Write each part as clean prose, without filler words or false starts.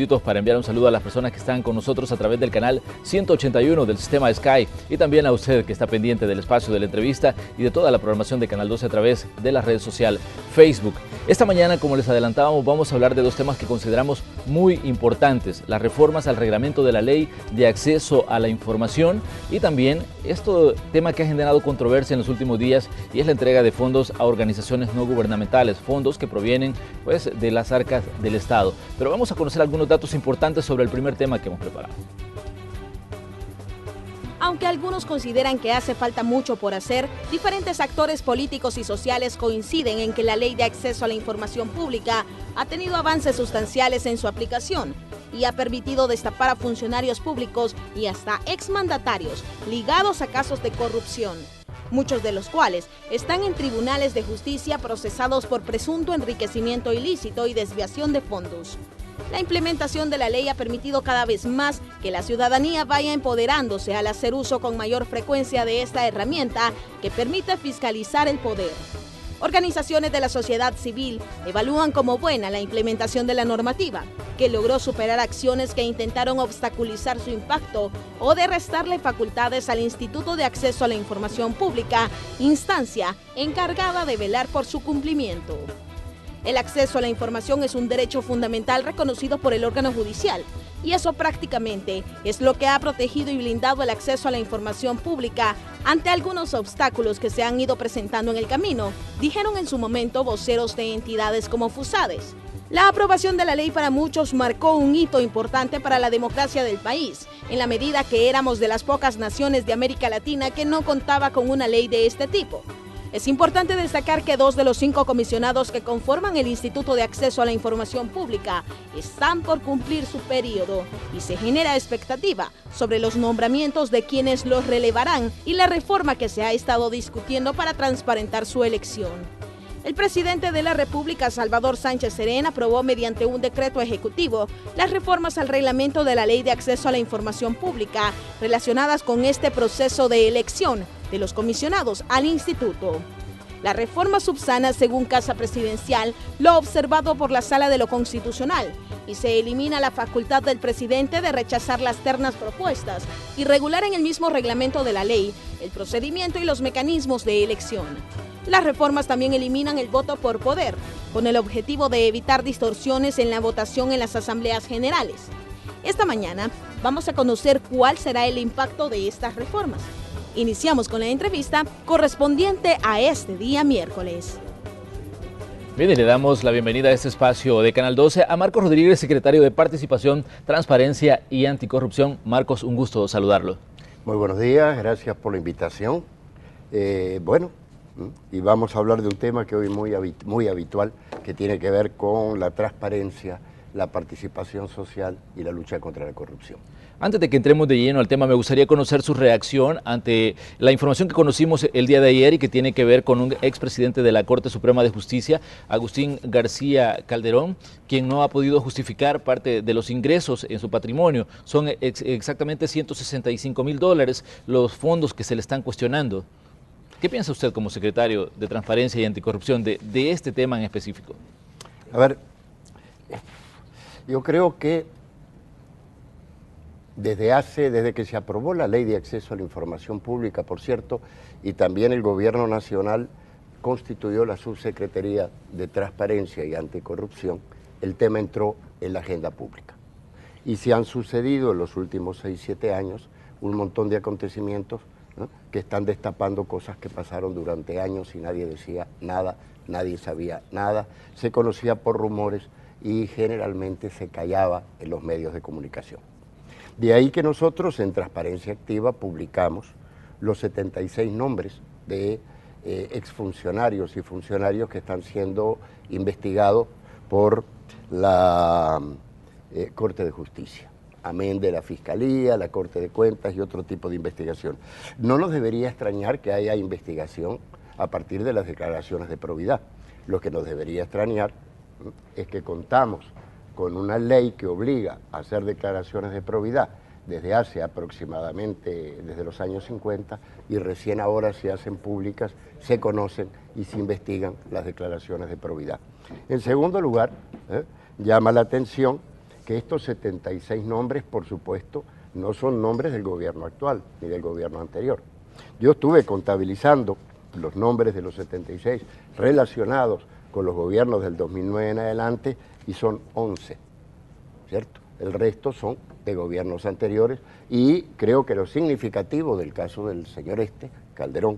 segunditos para enviar un saludo a las personas que están con nosotros a través del canal 181 del sistema Sky y también a usted que está pendiente del espacio de la entrevista y de toda la programación de Canal 12 a través de la red social Facebook. Esta mañana, como les adelantábamos, vamos a hablar de dos temas que consideramos muy importantes: las reformas al reglamento de la ley de acceso a la información y también tema que ha generado controversia en los últimos días, y es la entrega de fondos a organizaciones no gubernamentales, fondos que provienen de las arcas del Estado. Pero vamos a conocer algunos datos importantes sobre el primer tema que hemos preparado. Aunque algunos consideran que hace falta mucho por hacer, diferentes actores políticos y sociales coinciden en que la Ley de Acceso a la Información Pública ha tenido avances sustanciales en su aplicación y ha permitido destapar a funcionarios públicos y hasta exmandatarios ligados a casos de corrupción, muchos de los cuales están en tribunales de justicia procesados por presunto enriquecimiento ilícito y desviación de fondos. La implementación de la ley ha permitido cada vez más que la ciudadanía vaya empoderándose al hacer uso con mayor frecuencia de esta herramienta que permite fiscalizar el poder. Organizaciones de la sociedad civil evalúan como buena la implementación de la normativa, que logró superar acciones que intentaron obstaculizar su impacto o de restarle facultades al Instituto de Acceso a la Información Pública, instancia encargada de velar por su cumplimiento. El acceso a la información es un derecho fundamental reconocido por el órgano judicial, y eso prácticamente es lo que ha protegido y blindado el acceso a la información pública ante algunos obstáculos que se han ido presentando en el camino, dijeron en su momento voceros de entidades como FUSADES. La aprobación de la ley para muchos marcó un hito importante para la democracia del país, en la medida que éramos de las pocas naciones de América Latina que no contaba con una ley de este tipo. Es importante destacar que 2 de los 5 comisionados que conforman el Instituto de Acceso a la Información Pública están por cumplir su periodo y se genera expectativa sobre los nombramientos de quienes los relevarán y la reforma que se ha estado discutiendo para transparentar su elección. El presidente de la República, Salvador Sánchez Serén, aprobó mediante un decreto ejecutivo las reformas al reglamento de la Ley de Acceso a la Información Pública relacionadas con este proceso de elección de los comisionados al instituto. La reforma subsana, según Casa Presidencial, lo observado por la Sala de lo Constitucional, y se elimina la facultad del presidente de rechazar las ternas propuestas y regular en el mismo reglamento de la ley el procedimiento y los mecanismos de elección. Las reformas también eliminan el voto por poder, con el objetivo de evitar distorsiones en la votación en las asambleas generales. Esta mañana vamos a conocer cuál será el impacto de estas reformas. Iniciamos con la entrevista correspondiente a este día miércoles. Bien, y le damos la bienvenida a este espacio de Canal 12 a Marcos Rodríguez, secretario de Participación, Transparencia y Anticorrupción. Marcos, un gusto saludarlo. Muy buenos días, gracias por la invitación. Y vamos a hablar de un tema que hoy es muy habitual, que tiene que ver con la transparencia, la participación social y la lucha contra la corrupción. Antes de que entremos de lleno al tema, me gustaría conocer su reacción ante la información que conocimos el día de ayer y que tiene que ver con un expresidente de la Corte Suprema de Justicia, Agustín García Calderón, quien no ha podido justificar parte de los ingresos en su patrimonio. Son exactamente $165,000 los fondos que se le están cuestionando. ¿Qué piensa usted como secretario de Transparencia y Anticorrupción de este tema en específico? A ver, yo creo que desde que se aprobó la Ley de Acceso a la Información Pública, por cierto, y también el Gobierno Nacional constituyó la Subsecretaría de Transparencia y Anticorrupción, el tema entró en la agenda pública. Y se han sucedido en los últimos 6-7 años un montón de acontecimientos, ¿no?, que están destapando cosas que pasaron durante años y nadie decía nada, nadie sabía nada, se conocía por rumores y generalmente se callaba en los medios de comunicación. De ahí que nosotros en Transparencia Activa publicamos los 76 nombres de exfuncionarios y funcionarios que están siendo investigados por la Corte de Justicia, amén de la Fiscalía, la Corte de Cuentas y otro tipo de investigación. No nos debería extrañar que haya investigación a partir de las declaraciones de probidad. Lo que nos debería extrañar es que contamos con una ley que obliga a hacer declaraciones de probidad desde hace aproximadamente, desde los años 50, y recién ahora se hacen públicas, se conocen y se investigan las declaraciones de probidad. En segundo lugar, llama la atención que estos 76 nombres, por supuesto, no son nombres del gobierno actual ni del gobierno anterior. Yo estuve contabilizando los nombres de los 76 relacionados con los gobiernos del 2009 en adelante y son 11, ¿cierto? El resto son de gobiernos anteriores y creo que lo significativo del caso del señor Calderón,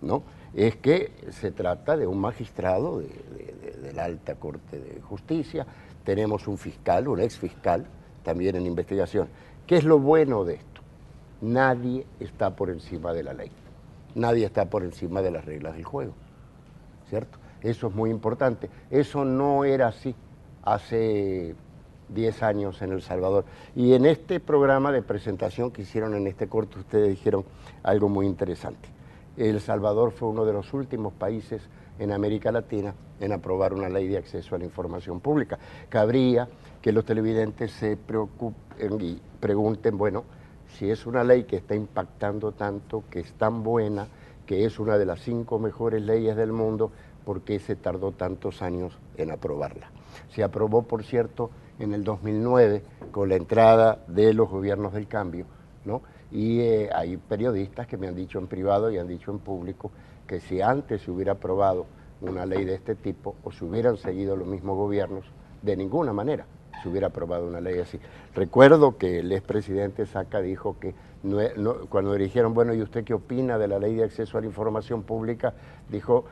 ¿no?, es que se trata de un magistrado de la Alta Corte de Justicia, tenemos un fiscal, un ex fiscal, también en investigación. ¿Qué es lo bueno de esto? Nadie está por encima de la ley, nadie está por encima de las reglas del juego, ¿cierto? Eso es muy importante. Eso no era así hace 10 años en El Salvador. Y en este programa de presentación que hicieron en este corto, ustedes dijeron algo muy interesante. El Salvador fue uno de los últimos países en América Latina en aprobar una ley de acceso a la información pública. Cabría que los televidentes se preocupen y pregunten, bueno, si es una ley que está impactando tanto, que es tan buena, que es una de las 5 mejores leyes del mundo, ¿por qué se tardó tantos años en aprobarla? Se aprobó, por cierto, en el 2009 con la entrada de los gobiernos del cambio, ¿no? Y hay periodistas que me han dicho en privado y han dicho en público que si antes se hubiera aprobado una ley de este tipo o si hubieran seguido los mismos gobiernos, de ninguna manera se hubiera aprobado una ley así. Recuerdo que el expresidente Saca dijo que cuando le dijeron, bueno, ¿y usted qué opina de la ley de acceso a la información pública? Dijo,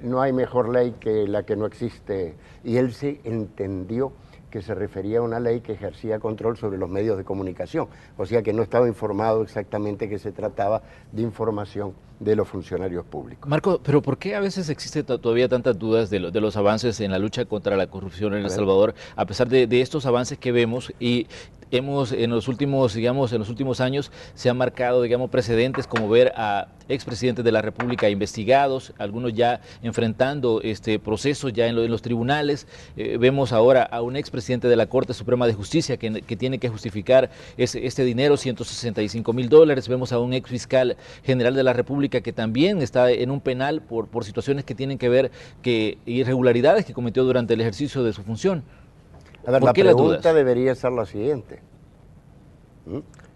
no hay mejor ley que la que no existe. Y él se entendió que se refería a una ley que ejercía control sobre los medios de comunicación, o sea que no estaba informado exactamente que se trataba de información de los funcionarios públicos. Marco, pero ¿por qué a veces existe todavía tantas dudas de los avances en la lucha contra la corrupción en El Salvador, a pesar de estos avances que vemos y hemos en los últimos años se han marcado, precedentes como ver a expresidentes de la República investigados, algunos ya enfrentando procesos ya en los tribunales, vemos ahora a un expresidente de la Corte Suprema de Justicia que tiene que justificar este dinero, $165,000, vemos a un ex fiscal general de la República que también está en un penal por situaciones que tienen que ver irregularidades que cometió durante el ejercicio de su función. A ver, la pregunta debería ser la siguiente.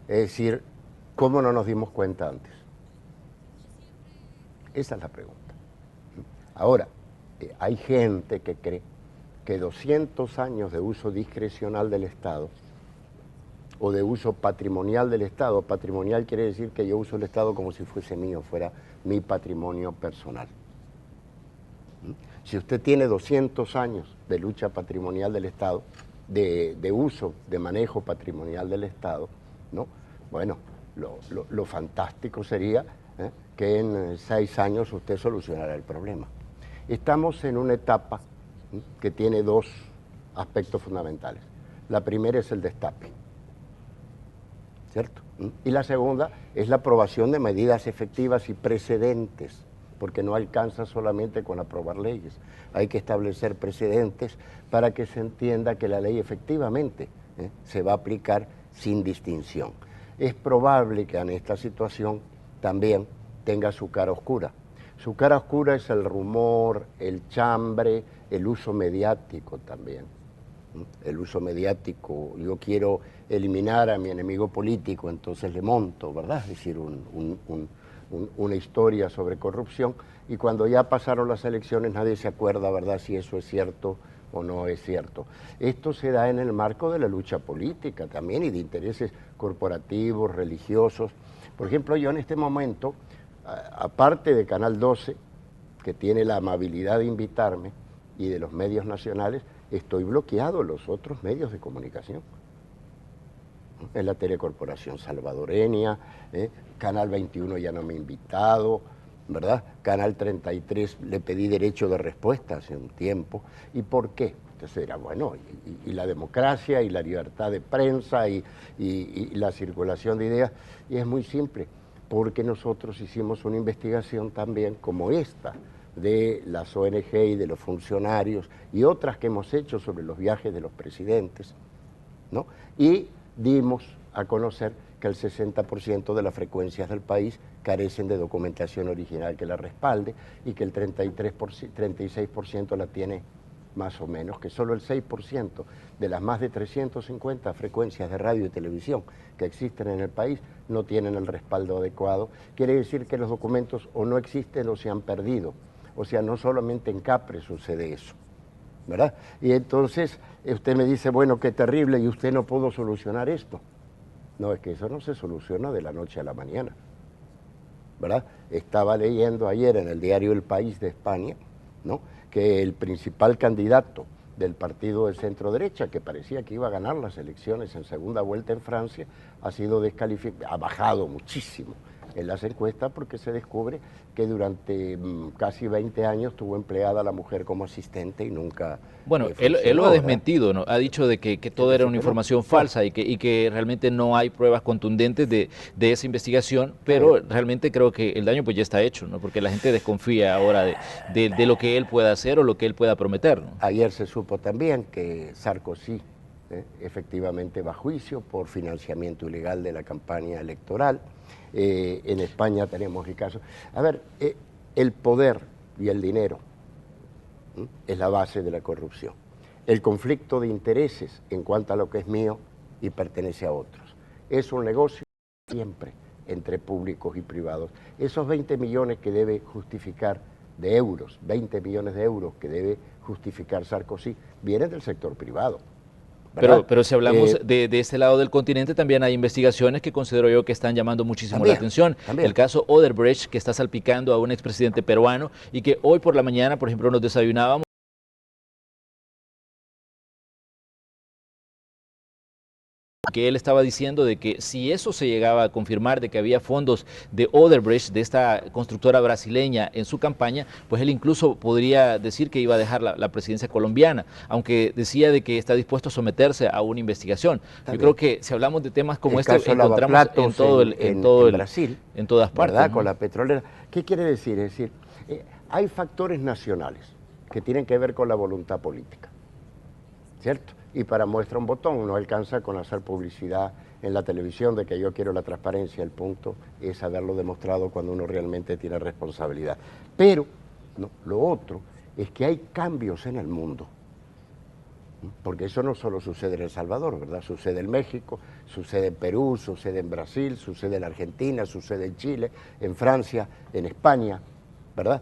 Es decir, ¿cómo no nos dimos cuenta antes? Esa es la pregunta. Ahora, hay gente que cree que 200 años de uso discrecional del Estado o de uso patrimonial del Estado, patrimonial quiere decir que yo uso el Estado como si fuese mío, fuera mi patrimonio personal. Si usted tiene 200 años de lucha patrimonial del Estado, de uso, de manejo patrimonial del Estado, ¿no? Bueno, lo fantástico sería que en 6 años usted solucionara el problema. Estamos en una etapa que tiene 2 aspectos fundamentales. La primera es el destape, ¿cierto? Y la segunda es la aprobación de medidas efectivas y precedentes, porque no alcanza solamente con aprobar leyes, hay que establecer precedentes para que se entienda que la ley efectivamente se va a aplicar sin distinción. Es probable que en esta situación también tenga su cara oscura. Su cara oscura es el rumor, el chambre, el uso mediático también. El uso mediático, yo quiero eliminar a mi enemigo político, entonces le monto, ¿verdad? Es decir, una historia sobre corrupción y cuando ya pasaron las elecciones nadie se acuerda, ¿verdad?, si eso es cierto o no es cierto. Esto se da en el marco de la lucha política también y de intereses corporativos, religiosos. Por ejemplo, yo en este momento, aparte de Canal 12, que tiene la amabilidad de invitarme, y de los medios nacionales, estoy bloqueado en los otros medios de comunicación. En la Telecorporación Salvadoreña, Canal 21 ya no me ha invitado, ¿verdad? Canal 33 le pedí derecho de respuesta hace un tiempo. ¿Y por qué? Entonces era, bueno, y la democracia, y la libertad de prensa, y la circulación de ideas, y es muy simple, porque nosotros hicimos una investigación también como esta, de las ONG y de los funcionarios, y otras que hemos hecho sobre los viajes de los presidentes, ¿no? Y dimos a conocer que el 60% de las frecuencias del país carecen de documentación original que la respalde y que el 36% la tiene más o menos, que solo el 6% de las más de 350 frecuencias de radio y televisión que existen en el país no tienen el respaldo adecuado. Quiere decir que los documentos o no existen o se han perdido. O sea, no solamente en Capre sucede eso, ¿verdad? Y entonces usted me dice, bueno, qué terrible, y usted no pudo solucionar esto. No, es que eso no se soluciona de la noche a la mañana, ¿verdad? Estaba leyendo ayer en el diario El País de España, ¿no?, que el principal candidato del partido de centro derecha, que parecía que iba a ganar las elecciones en segunda vuelta en Francia, ha sido descalificado, ha bajado muchísimo en las encuestas porque se descubre que durante casi 20 años tuvo empleada a la mujer como asistente y nunca... Bueno, él lo ha desmentido, ¿no? Ha dicho de que todo era una información falsa y que realmente no hay pruebas contundentes de esa investigación, pero realmente creo que el daño pues ya está hecho, ¿no? Porque la gente desconfía ahora de lo que él pueda hacer o lo que él pueda prometer, ¿no? Ayer se supo también que Sarkozy efectivamente va a juicio por financiamiento ilegal de la campaña electoral. En España tenemos el caso. A ver, el poder y el dinero es la base de la corrupción. El conflicto de intereses en cuanto a lo que es mío y pertenece a otros. Es un negocio siempre entre públicos y privados. Esos 20 millones que debe justificar de euros, 20 millones de euros que debe justificar Sarkozy, vienen del sector privado. Pero si hablamos de este lado del continente, también hay investigaciones que considero yo que están llamando muchísimo la atención. El caso Odebrecht, que está salpicando a un expresidente peruano y que hoy por la mañana, por ejemplo, nos desayunábamos que él estaba diciendo de que si eso se llegaba a confirmar de que había fondos de Odebrecht, de esta constructora brasileña en su campaña, pues él incluso podría decir que iba a dejar la presidencia colombiana, aunque decía de que está dispuesto a someterse a una investigación. Yo creo que si hablamos de temas como este, encontramos en Brasil, en todas partes, ¿verdad? ¿no? Con la petrolera. ¿Qué quiere decir? Es decir, hay factores nacionales que tienen que ver con la voluntad política, ¿cierto? Y para muestra un botón, no alcanza con hacer publicidad en la televisión de que yo quiero la transparencia, el punto es haberlo demostrado cuando uno realmente tiene responsabilidad. Pero no, lo otro es que hay cambios en el mundo, porque eso no solo sucede en El Salvador, ¿verdad? Sucede en México, sucede en Perú, sucede en Brasil, sucede en Argentina, sucede en Chile, en Francia, en España, ¿verdad?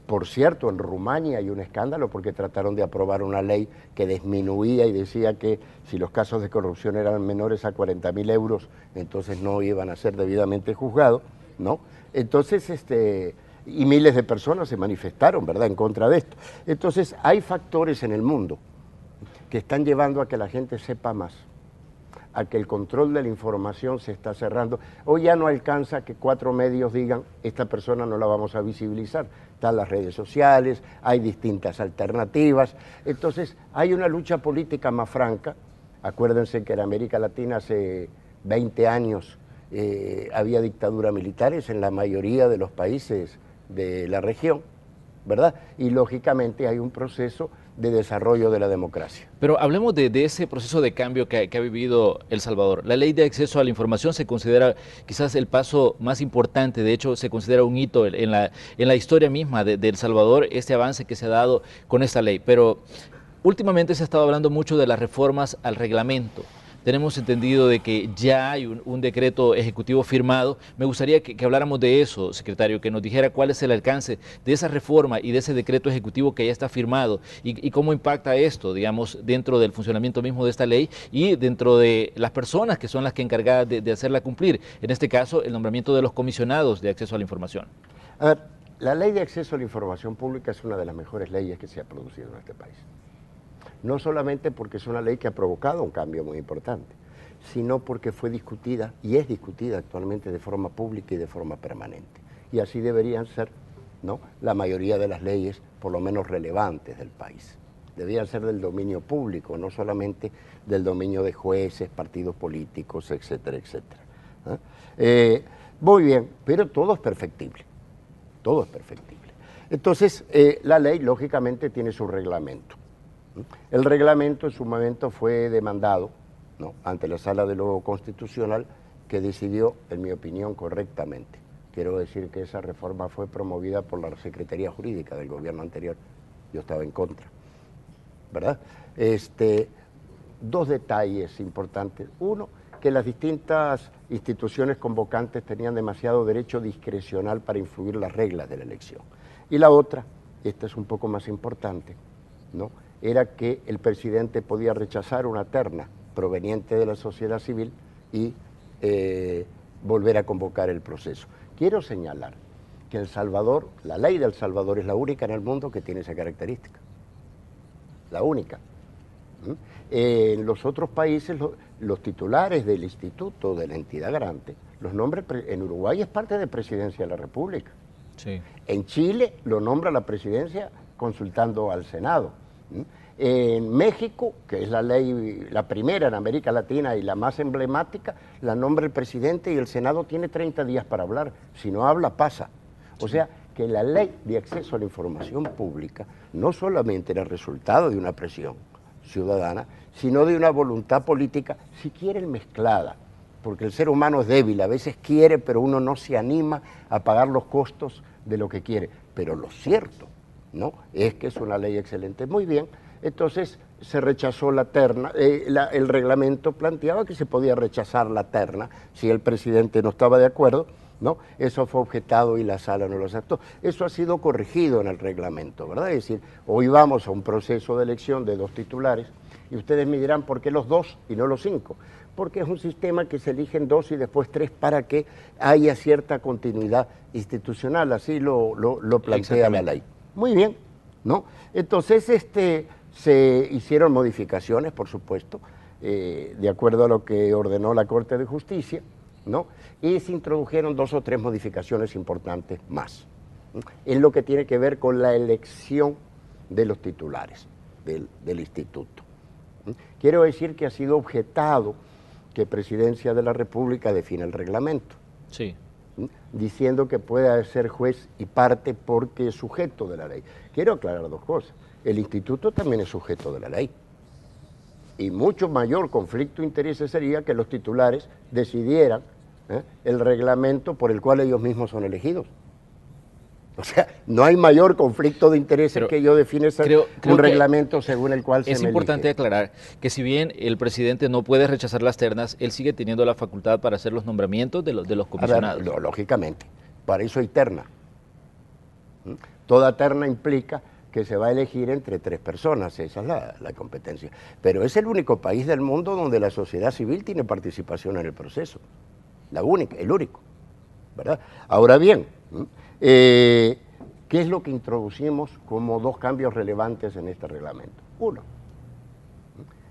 Por cierto, en Rumania hay un escándalo porque trataron de aprobar una ley que disminuía y decía que si los casos de corrupción eran menores a 40.000 euros, entonces no iban a ser debidamente juzgados, ¿no? Entonces, y miles de personas se manifestaron, ¿verdad?, en contra de esto. Entonces, hay factores en el mundo que están llevando a que la gente sepa más, a que el control de la información se está cerrando. Hoy ya no alcanza que 4 medios digan, esta persona no la vamos a visibilizar. Están las redes sociales, hay distintas alternativas. Entonces, hay una lucha política más franca. Acuérdense que en América Latina hace 20 años había dictaduras militares en la mayoría de los países de la región, ¿verdad? Y lógicamente hay un proceso de desarrollo de la democracia. Pero hablemos de ese proceso de cambio que ha vivido El Salvador. La ley de acceso a la información se considera quizás el paso más importante, de hecho se considera un hito en la historia misma de El Salvador, este avance que se ha dado con esta ley. Pero últimamente se ha estado hablando mucho de las reformas al reglamento. Tenemos entendido de que ya hay un decreto ejecutivo firmado. Me gustaría que habláramos de eso, secretario, que nos dijera cuál es el alcance de esa reforma y de ese decreto ejecutivo que ya está firmado y cómo impacta esto, digamos, dentro del funcionamiento mismo de esta ley y dentro de las personas que son las que encargadas de hacerla cumplir. En este caso, el nombramiento de los comisionados de acceso a la información. A ver, la ley de acceso a la información pública es una de las mejores leyes que se ha producido en este país. No solamente porque es una ley que ha provocado un cambio muy importante, sino porque fue discutida y es discutida actualmente de forma pública y de forma permanente. Y así deberían ser, ¿no?, la mayoría de las leyes, por lo menos relevantes del país. Deberían ser del dominio público, no solamente del dominio de jueces, partidos políticos, etcétera, etcétera. Muy bien, pero todo es perfectible. Todo es perfectible. Entonces, la ley, lógicamente, tiene su reglamento. El reglamento en su momento fue demandado, ¿no?, ante la Sala de lo Constitucional, que decidió, en mi opinión, correctamente. Quiero decir que esa reforma fue promovida por la Secretaría Jurídica del gobierno anterior. Yo estaba en contra. ¿verdad? Dos detalles importantes. Uno, que las distintas instituciones convocantes tenían demasiado derecho discrecional para influir las reglas de la elección. Y la otra, esta es un poco más importante, ¿no?, era que el presidente podía rechazar una terna proveniente de la sociedad civil y volver a convocar el proceso. Quiero señalar que El Salvador, la ley de El Salvador es la única en el mundo que tiene esa característica. La única. En los otros países, los titulares del instituto, de la entidad garante, los nombra, en Uruguay es parte de Presidencia de la República. Sí. En Chile lo nombra la Presidencia consultando al Senado. En México, que es la ley, la primera en América Latina y la más emblemática, la nombra el presidente y el Senado tiene 30 días para hablar. Si no habla, pasa. O sea, que la ley de acceso a la información pública no solamente era resultado de una presión ciudadana, sino de una voluntad política, si quieren mezclada, porque el ser humano es débil, a veces quiere, pero uno no se anima a pagar los costos de lo que quiere. Pero lo cierto, ¿no?, es que es una ley excelente. Muy bien, entonces se rechazó la terna, el reglamento planteaba que se podía rechazar la terna si el presidente no estaba de acuerdo, ¿no? Eso fue objetado y la sala no lo aceptó. Eso ha sido corregido en el reglamento, ¿verdad? Es decir, hoy vamos a un proceso de elección de 2 titulares y ustedes me dirán, ¿por qué los 2 y no los 5? Porque es un sistema que se eligen 2 y después 3 para que haya cierta continuidad institucional, así lo plantea la ley. Muy bien, ¿no? Entonces, se hicieron modificaciones, por supuesto, de acuerdo a lo que ordenó la Corte de Justicia, ¿no? Y se introdujeron 2 o 3 modificaciones importantes más, ¿no?, en lo que tiene que ver con la elección de los titulares del instituto. Quiero decir que ha sido objetado que Presidencia de la República define el reglamento, Sí. diciendo que puede ser juez y parte porque es sujeto de la ley. Quiero aclarar 2 cosas. El instituto también es sujeto de la ley. Y mucho mayor conflicto de intereses sería que los titulares decidieran el reglamento por el cual ellos mismos son elegidos. O sea, no hay mayor conflicto de intereses Pero que yo define creo un que reglamento según el cual se me es importante elige. aclarar que si bien el presidente no puede rechazar las ternas, él sigue teniendo la facultad para hacer los nombramientos de los comisionados. A ver, lógicamente, para eso hay terna. Toda terna implica que se va a elegir entre 3 personas, esa es la competencia. Pero es el único país del mundo donde la sociedad civil tiene participación en el proceso. La única, el único, ¿verdad? Ahora bien, ¿qué es lo que introducimos como 2 cambios relevantes en este reglamento? Uno,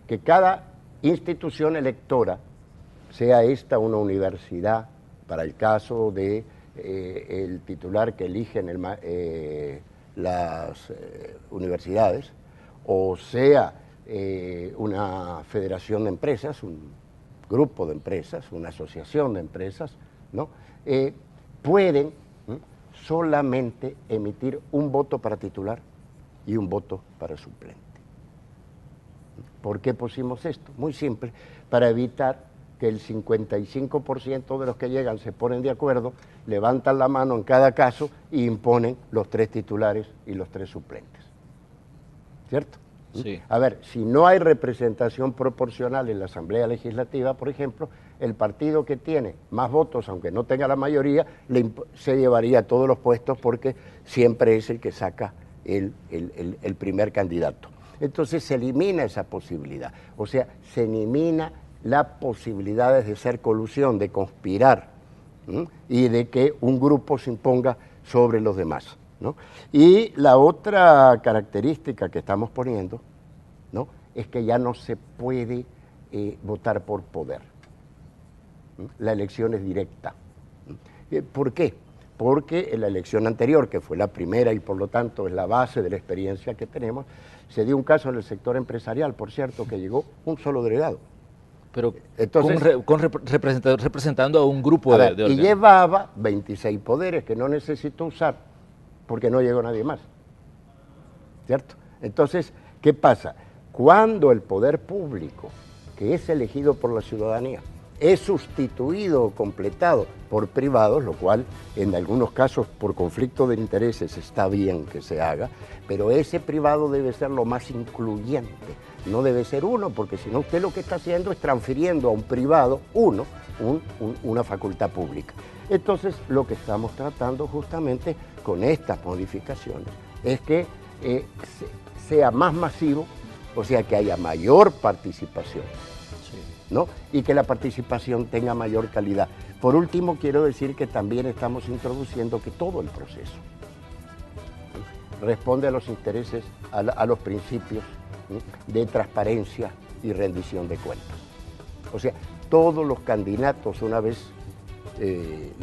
que cada institución electora, sea esta una universidad, para el caso de el titular que eligen las universidades, o sea una federación de empresas, un grupo de empresas, una asociación de empresas, ¿no?, pueden solamente emitir un voto para titular y un voto para suplente. ¿Por qué pusimos esto? Muy simple, para evitar que el 55% de los que llegan se ponen de acuerdo, levantan la mano en cada caso y imponen los 3 titulares y los 3 suplentes. ¿Cierto? Sí. A ver, si no hay representación proporcional en la Asamblea Legislativa, por ejemplo, el partido que tiene más votos, aunque no tenga la mayoría, se llevaría todos los puestos porque siempre es el que saca el primer candidato. Entonces se elimina esa posibilidad, o sea, se elimina las posibilidades de hacer colusión, de conspirar, y de que un grupo se imponga sobre los demás, ¿no? Y la otra característica que estamos poniendo, ¿no?, es que ya no se puede votar por poder. La elección es directa. ¿Por qué? Porque en la elección anterior, que fue la primera y por lo tanto es la base de la experiencia que tenemos, se dio un caso en el sector empresarial, por cierto, que llegó un solo delegado. Pero Entonces, representando a un grupo de y llevaba 26 poderes que no necesitó usar porque no llegó nadie más, ¿cierto? Entonces, ¿qué pasa? Cuando el poder público, que es elegido por la ciudadanía, es sustituido o completado por privados, lo cual en algunos casos por conflicto de intereses está bien que se haga, pero ese privado debe ser lo más incluyente, no debe ser uno, porque si no usted lo que está haciendo es transfiriendo a un privado, una facultad pública. Entonces lo que estamos tratando justamente con estas modificaciones es que sea más masivo, o sea que haya mayor participación, ¿no? Y que la participación tenga mayor calidad. Por último, quiero decir que también estamos introduciendo que todo el proceso responde a los intereses, a los principios de transparencia y rendición de cuentas. O sea, todos los candidatos, una vez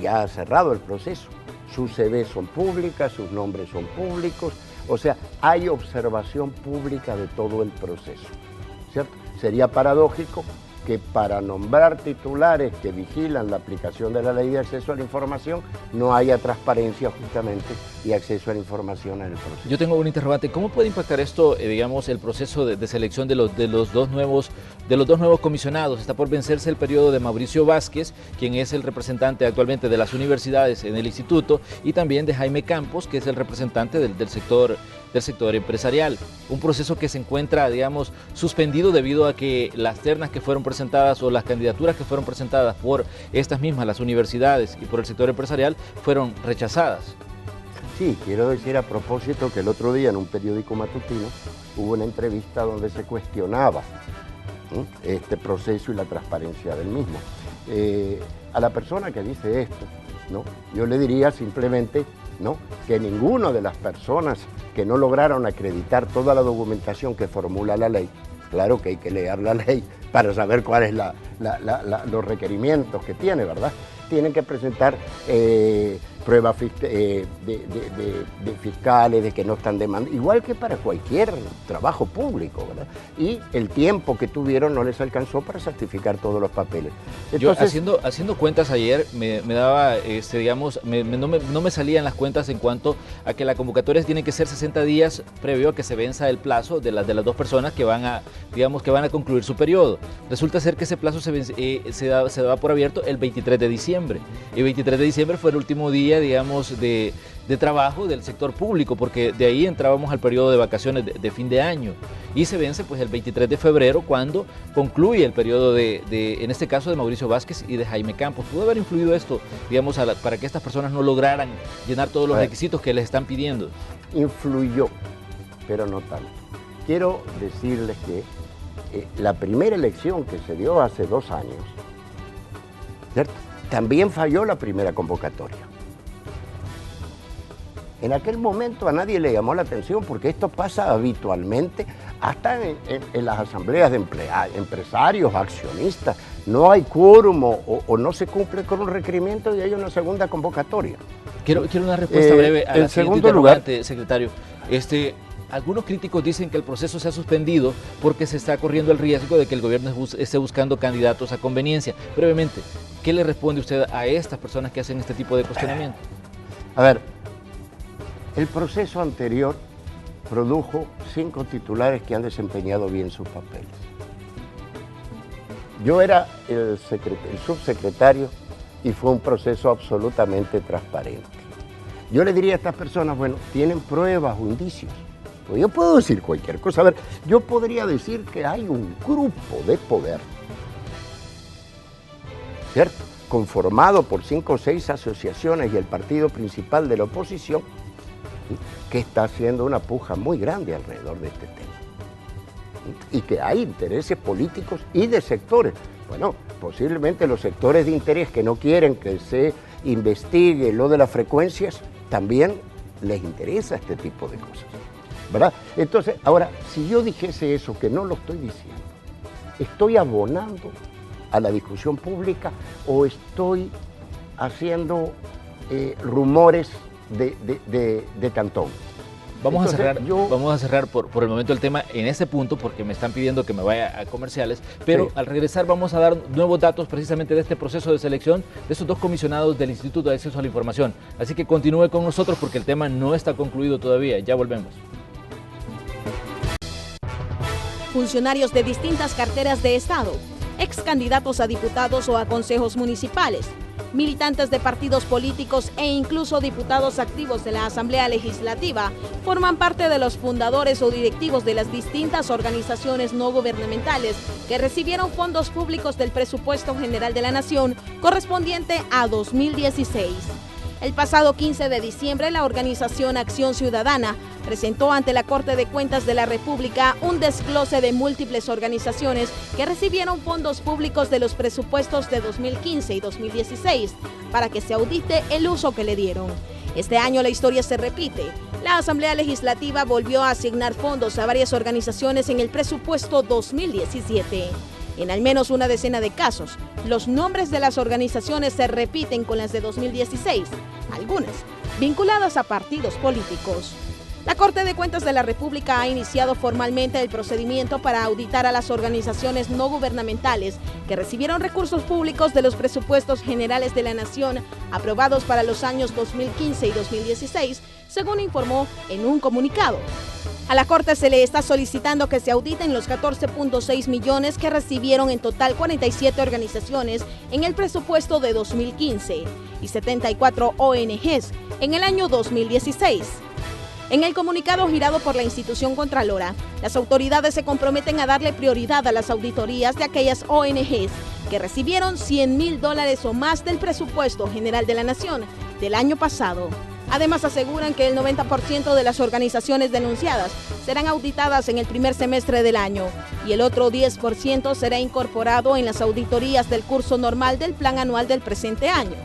ya cerrado el proceso, sus CV son públicas, sus nombres son públicos, o sea, hay observación pública de todo el proceso, ¿cierto? Sería paradójico que para nombrar titulares que vigilan la aplicación de la ley de acceso a la información no haya transparencia justamente y acceso a la información en el proceso. Yo tengo un interrogante, ¿cómo puede impactar esto, digamos, el proceso de selección de los dos nuevos comisionados? Está por vencerse el periodo de Mauricio Vázquez, quien es el representante actualmente de las universidades en el instituto, y también de Jaime Campos, que es el representante del sector empresarial. Un proceso que se encuentra, digamos, suspendido debido a que las ternas que fueron presentadas o las candidaturas que fueron presentadas por estas mismas, las universidades y por el sector empresarial, fueron rechazadas. Sí, quiero decir a propósito que el otro día en un periódico matutino hubo una entrevista donde se cuestionaba este proceso y la transparencia del mismo. A la persona que dice esto, ¿no? Yo le diría simplemente, ¿no?, que ninguna de las personas que no lograron acreditar toda la documentación que formula la ley, claro que hay que leer la ley para saber cuáles son los requerimientos que tiene, ¿verdad? Tienen que presentar pruebas de fiscales, de que no están demandando, igual que para cualquier trabajo público, ¿verdad? Y el tiempo que tuvieron no les alcanzó para certificar todos los papeles. Entonces, yo haciendo cuentas ayer me daba, digamos, no me salían las cuentas en cuanto a que la convocatoria tiene que ser 60 días previo a que se venza el plazo de las dos personas que van a, digamos, que van a concluir su periodo. Resulta ser que ese plazo se da por abierto el 23 de diciembre. El 23 de diciembre fue el último día, digamos, de trabajo del sector público, porque de ahí entrábamos al periodo de vacaciones de fin de año, y se vence pues el 23 de febrero cuando concluye el periodo en este caso de Mauricio Vázquez y de Jaime Campos. ¿Pudo haber influido esto, digamos, para que estas personas no lograran llenar todos los requisitos que les están pidiendo? Influyó, pero no tanto. Quiero decirles que la primera elección que se dio hace 2 años, ¿cierto?, también falló la primera convocatoria. En aquel momento a nadie le llamó la atención porque esto pasa habitualmente hasta en las asambleas de empresarios, accionistas. No hay quórum o no se cumple con un requerimiento y hay una segunda convocatoria. Quiero una respuesta breve a la siguiente interrogante, secretario. Algunos críticos dicen que el proceso se ha suspendido porque se está corriendo el riesgo de que el gobierno esté buscando candidatos a conveniencia. Brevemente, ¿qué le responde usted a estas personas que hacen este tipo de cuestionamiento? A ver, el proceso anterior produjo 5 titulares que han desempeñado bien sus papeles. Yo era el subsecretario y fue un proceso absolutamente transparente. Yo le diría a estas personas, bueno, tienen pruebas o indicios. Pues yo puedo decir cualquier cosa. A ver, yo podría decir que hay un grupo de poder, ¿cierto?, conformado por 5 o 6 asociaciones y el partido principal de la oposición, ¿sí?, que está haciendo una puja muy grande alrededor de este tema. ¿Sí? Y que hay intereses políticos y de sectores. Bueno, posiblemente los sectores de interés que no quieren que se investigue lo de las frecuencias, también les interesa este tipo de cosas, ¿verdad? Entonces, ahora, si yo dijese eso, que no lo estoy diciendo, ¿estoy abonando a la discusión pública o estoy haciendo rumores de cantón? Vamos a cerrar por el momento el tema en este punto porque me están pidiendo que me vaya a comerciales, pero sí, al regresar vamos a dar nuevos datos precisamente de este proceso de selección de estos 2 comisionados del Instituto de Acceso a la Información. Así que continúe con nosotros porque el tema no está concluido todavía. Ya volvemos. Funcionarios de distintas carteras de Estado ex candidatos a diputados o a consejos municipales, militantes de partidos políticos e incluso diputados activos de la Asamblea Legislativa forman parte de los fundadores o directivos de las distintas organizaciones no gubernamentales que recibieron fondos públicos del Presupuesto General de la Nación correspondiente a 2016. El pasado 15 de diciembre, la organización Acción Ciudadana presentó ante la Corte de Cuentas de la República un desglose de múltiples organizaciones que recibieron fondos públicos de los presupuestos de 2015 y 2016 para que se audite el uso que le dieron. Este año la historia se repite. La Asamblea Legislativa volvió a asignar fondos a varias organizaciones en el presupuesto 2017. En al menos una decena de casos, los nombres de las organizaciones se repiten con las de 2016, algunas vinculadas a partidos políticos. La Corte de Cuentas de la República ha iniciado formalmente el procedimiento para auditar a las organizaciones no gubernamentales que recibieron recursos públicos de los presupuestos generales de la Nación aprobados para los años 2015 y 2016, según informó en un comunicado. A la Corte se le está solicitando que se auditen los 14.6 millones que recibieron en total 47 organizaciones en el presupuesto de 2015 y 74 ONGs en el año 2016. En el comunicado girado por la institución Contralora, las autoridades se comprometen a darle prioridad a las auditorías de aquellas ONGs que recibieron $100,000 o más del presupuesto general de la Nación del año pasado. Además, aseguran que el 90% de las organizaciones denunciadas serán auditadas en el primer semestre del año y el otro 10% será incorporado en las auditorías del curso normal del plan anual del presente año.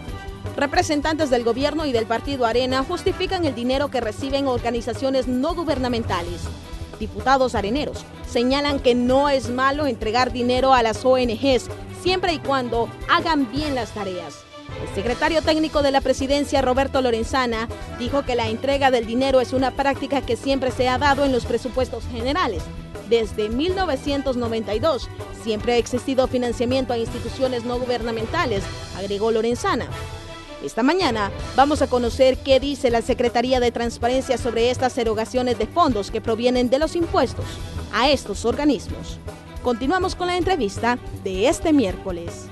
Representantes del gobierno y del partido Arena justifican el dinero que reciben organizaciones no gubernamentales. Diputados areneros señalan que no es malo entregar dinero a las ONGs siempre y cuando hagan bien las tareas. El secretario técnico de la presidencia, Roberto Lorenzana, dijo que la entrega del dinero es una práctica que siempre se ha dado en los presupuestos generales. Desde 1992 siempre ha existido financiamiento a instituciones no gubernamentales, agregó Lorenzana. Esta mañana vamos a conocer qué dice la Secretaría de Transparencia sobre estas erogaciones de fondos que provienen de los impuestos a estos organismos. Continuamos con la entrevista de este miércoles.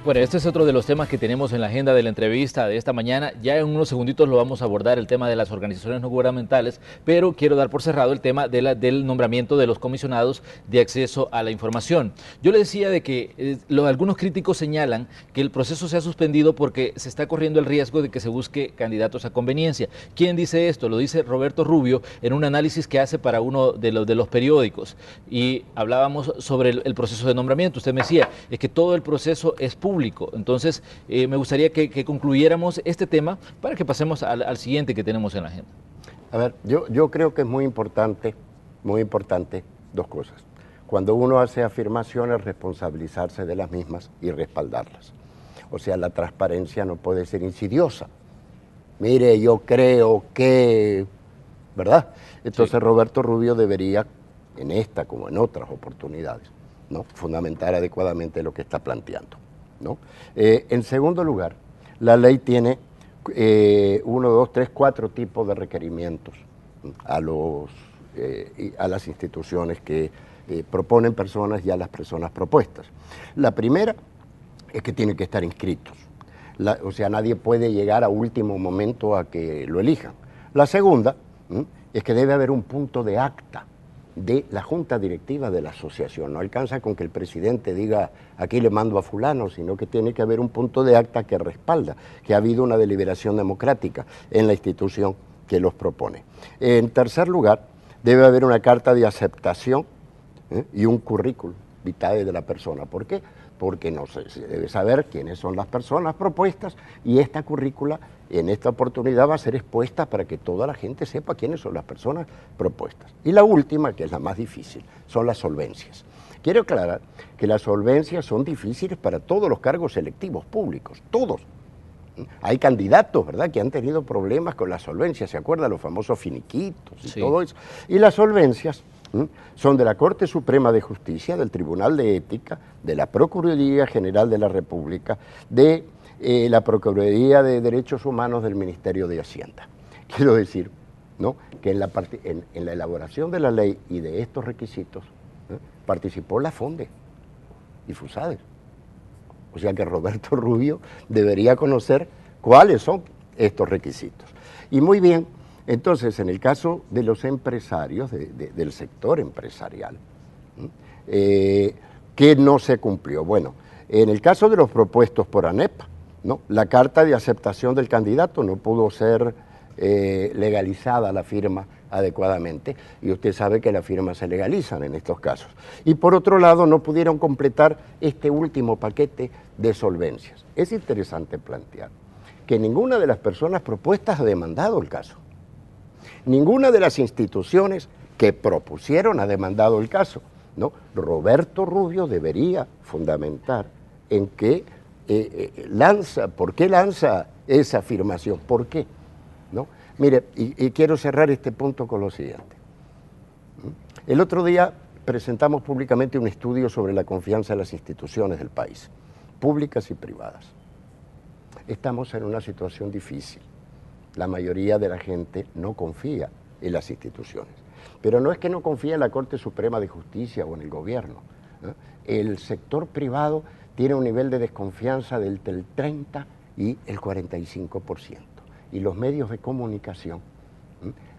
Bueno, este es otro de los temas que tenemos en la agenda de la entrevista de esta mañana. Ya en unos segunditos lo vamos a abordar, el tema de las organizaciones no gubernamentales, pero quiero dar por cerrado el tema del nombramiento de los comisionados de acceso a la información. Yo le decía de que algunos críticos señalan que el proceso se ha suspendido porque se está corriendo el riesgo de que se busque candidatos a conveniencia. ¿Quién dice esto? Lo dice Roberto Rubio en un análisis que hace para uno de los periódicos. Y hablábamos sobre el proceso de nombramiento. Usted me decía, es que todo el proceso es público. Entonces, me gustaría que concluyéramos este tema para que pasemos al siguiente que tenemos en la agenda. A ver, yo creo que es muy importante dos cosas. Cuando uno hace afirmaciones, responsabilizarse de las mismas y respaldarlas. O sea, la transparencia no puede ser insidiosa. Mire, yo creo que, ¿verdad? Entonces sí. Roberto Rubio debería, en esta como en otras oportunidades, ¿no?, fundamentar adecuadamente lo que está planteando, ¿no? En segundo lugar, la ley tiene 1, 2, 3, 4 tipos de requerimientos a las instituciones que proponen personas y a las personas propuestas. La primera es que tienen que estar inscritos, o sea, nadie puede llegar a último momento a que lo elijan. La segunda es que debe haber un punto de acta de la junta directiva de la asociación. No alcanza con que el presidente diga aquí le mando a fulano, sino que tiene que haber un punto de acta que respalda que ha habido una deliberación democrática en la institución que los propone. En tercer lugar, debe haber una carta de aceptación y un currículum vitae de la persona. ¿Por qué? Porque no se debe saber quiénes son las personas propuestas y esta currícula en esta oportunidad va a ser expuesta para que toda la gente sepa quiénes son las personas propuestas. Y la última, que es la más difícil, son las solvencias. Quiero aclarar que las solvencias son difíciles para todos los cargos selectivos públicos, todos. Hay candidatos, ¿verdad?, que han tenido problemas con las solvencias, ¿se acuerdan? Los famosos finiquitos y sí, todo eso. Y las solvencias son de la Corte Suprema de Justicia, del Tribunal de Ética, de la Procuraduría General de la República, de la Procuraduría de Derechos Humanos del Ministerio de Hacienda. Quiero decir, ¿no?, que en la elaboración de la ley y de estos requisitos participó la FONDE, y FUSADER. O sea que Roberto Rubio debería conocer cuáles son estos requisitos. Y muy bien, entonces en el caso de los empresarios, del sector empresarial, ¿qué no se cumplió? Bueno, en el caso de los propuestos por ANEP, ¿no? La carta de aceptación del candidato no pudo ser legalizada la firma adecuadamente, y usted sabe que las firmas se legalizan en estos casos. Y por otro lado, no pudieron completar este último paquete de solvencias. Es interesante plantear que ninguna de las personas propuestas ha demandado el caso. Ninguna de las instituciones que propusieron ha demandado el caso, ¿no? Roberto Rubio debería fundamentar en qué ¿por qué lanza esa afirmación? ¿Por qué? ¿No? Mire, y quiero cerrar este punto con lo siguiente. El otro día presentamos públicamente un estudio sobre la confianza en las instituciones del país, públicas y privadas. Estamos en una situación difícil. La mayoría de la gente no confía en las instituciones. Pero no es que no confíe en la Corte Suprema de Justicia o en el gobierno, ¿no? El sector privado tiene un nivel de desconfianza del 30 y el 45%. Y los medios de comunicación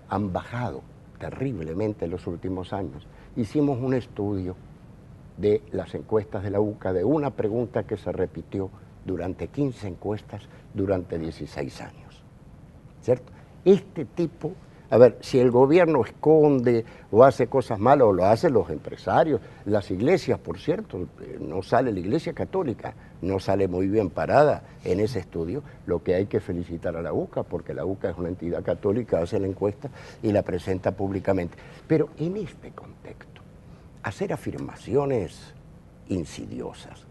han bajado terriblemente en los últimos años. Hicimos un estudio de las encuestas de la UCA, de una pregunta que se repitió durante 15 encuestas durante 16 años. ¿Cierto? Este tipo, a ver, si el gobierno esconde o hace cosas malas, o lo hacen los empresarios, las iglesias, por cierto, no sale la Iglesia Católica, no sale muy bien parada en ese estudio. Lo que hay que felicitar a la UCA, porque la UCA es una entidad católica, hace la encuesta y la presenta públicamente. Pero en este contexto, hacer afirmaciones insidiosas,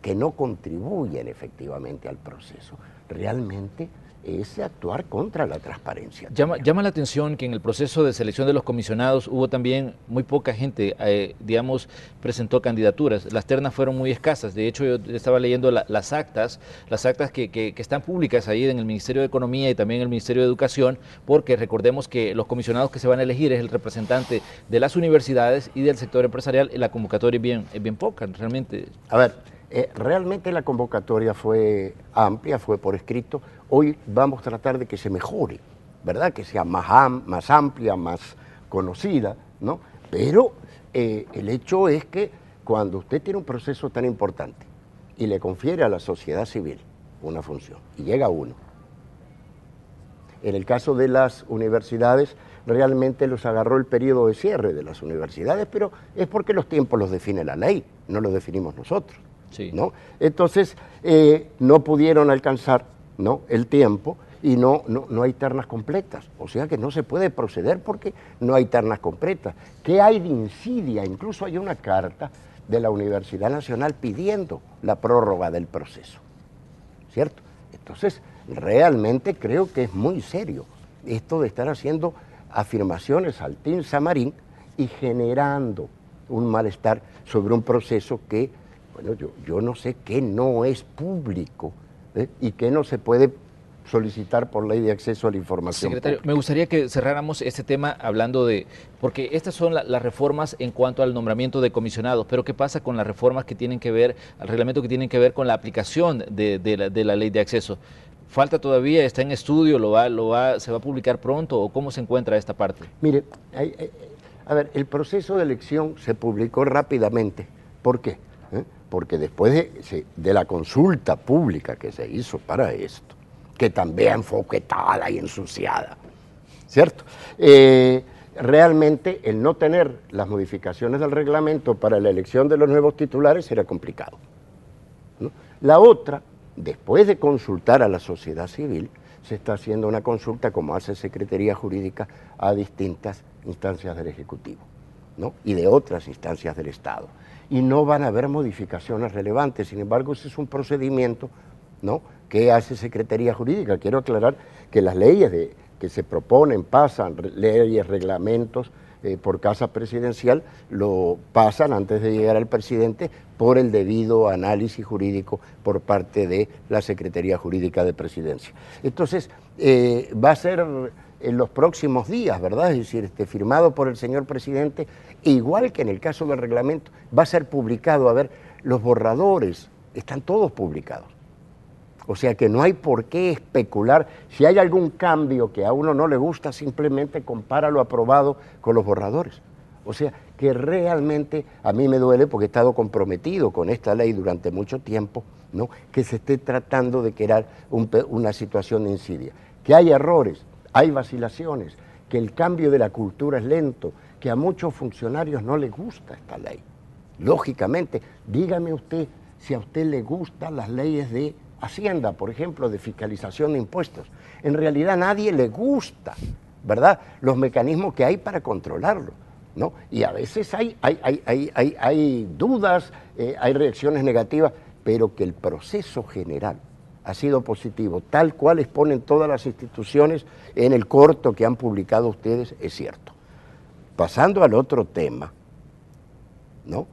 que no contribuyen efectivamente al proceso, realmente es actuar contra la transparencia. Llama la atención que en el proceso de selección de los comisionados hubo también muy poca gente, digamos, presentó candidaturas. Las ternas fueron muy escasas. De hecho, yo estaba leyendo las actas que están públicas ahí en el Ministerio de Economía y también en el Ministerio de Educación, porque recordemos que los comisionados que se van a elegir es el representante de las universidades y del sector empresarial, y la convocatoria es bien poca, realmente. A ver, realmente la convocatoria fue amplia, fue por escrito. Hoy vamos a tratar de que se mejore, ¿verdad? Que sea más amplia, más conocida, ¿no? Pero el hecho es que cuando usted tiene un proceso tan importante y le confiere a la sociedad civil una función, y llega uno, en el caso de las universidades, realmente los agarró el periodo de cierre de las universidades, pero es porque los tiempos los define la ley, no los definimos nosotros. Sí. ¿No? Entonces, no pudieron alcanzar, ¿no?, el tiempo, y no hay ternas completas. O sea que no se puede proceder porque no hay ternas completas. ¿Qué hay de insidia? Incluso hay una carta de la Universidad Nacional pidiendo la prórroga del proceso, ¿cierto? Entonces, realmente creo que es muy serio esto de estar haciendo afirmaciones al tin samarín y generando un malestar sobre un proceso que, bueno, yo no sé qué no es público, y qué no se puede solicitar por ley de acceso a la información. Secretario, pública. me gustaría que cerráramos este tema hablando de, porque estas son las reformas en cuanto al nombramiento de comisionados, pero ¿qué pasa con las reformas que tienen que ver, al reglamento que tienen que ver con la aplicación de la ley de acceso? ¿Falta todavía? ¿Está en estudio? ¿Se va a publicar pronto? ¿O cómo se encuentra esta parte? Mire, a ver, el proceso de elección se publicó rápidamente. ¿Por qué? Porque después de la consulta pública que se hizo para esto, que también enfoquetada y ensuciada, ¿cierto? Realmente el no tener las modificaciones del reglamento para la elección de los nuevos titulares era complicado, ¿no? La otra, después de consultar a la sociedad civil, se está haciendo una consulta, como hace Secretaría Jurídica, a distintas instancias del Ejecutivo, ¿no?, y de otras instancias del Estado. Y no van a haber modificaciones relevantes. Sin embargo, ese es un procedimiento, ¿no?, que hace Secretaría Jurídica. Quiero aclarar que las leyes que se proponen, pasan, leyes, reglamentos por Casa Presidencial, lo pasan antes de llegar al presidente por el debido análisis jurídico por parte de la Secretaría Jurídica de Presidencia. Entonces, va a ser en los próximos días, ¿verdad? Es decir, firmado por el señor presidente, igual que en el caso del reglamento, va a ser publicado. A ver, los borradores están todos publicados. O sea que no hay por qué especular. Si hay algún cambio que a uno no le gusta, simplemente compara lo aprobado con los borradores. O sea que realmente a mí me duele, porque he estado comprometido con esta ley durante mucho tiempo, ¿no?, que se esté tratando de crear una situación de insidia. Que hay errores, hay vacilaciones, que el cambio de la cultura es lento, que a muchos funcionarios no les gusta esta ley. Lógicamente, dígame usted si a usted le gustan las leyes de Hacienda, por ejemplo, de fiscalización de impuestos. En realidad a nadie le gusta, ¿verdad?, los mecanismos que hay para controlarlo, ¿no? Y a veces hay dudas, hay reacciones negativas, pero que el proceso general ha sido positivo, tal cual exponen todas las instituciones en el corto que han publicado ustedes, es cierto. Pasando al otro tema, ¿no?,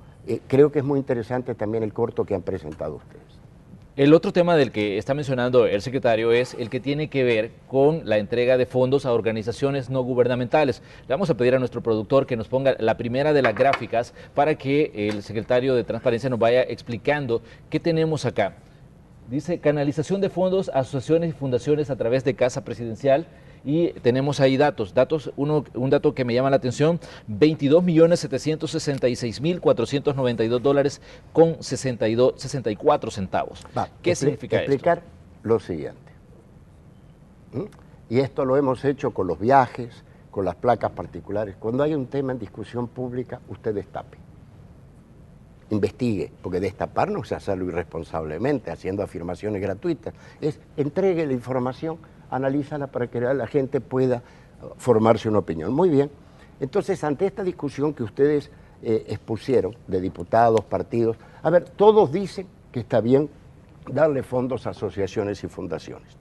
creo que es muy interesante también el corto que han presentado ustedes. El otro tema del que está mencionando el secretario es el que tiene que ver con la entrega de fondos a organizaciones no gubernamentales. Le vamos a pedir a nuestro productor que nos ponga la primera de las gráficas para que el secretario de Transparencia nos vaya explicando qué tenemos acá. Dice canalización de fondos a asociaciones y fundaciones a través de Casa Presidencial. Y tenemos ahí datos, un dato que me llama la atención, $22.766.492 con 64 centavos. ¿Qué significa esto? Explicar lo siguiente. Y esto lo hemos hecho con los viajes, con las placas particulares. Cuando hay un tema en discusión pública, usted destape. Investigue, porque destapar no es hacerlo irresponsablemente, haciendo afirmaciones gratuitas. Es entregue la información, analízala para que la gente pueda formarse una opinión. Muy bien. Entonces, ante esta discusión que ustedes expusieron, de diputados, partidos, a ver, todos dicen que está bien darle fondos a asociaciones y fundaciones.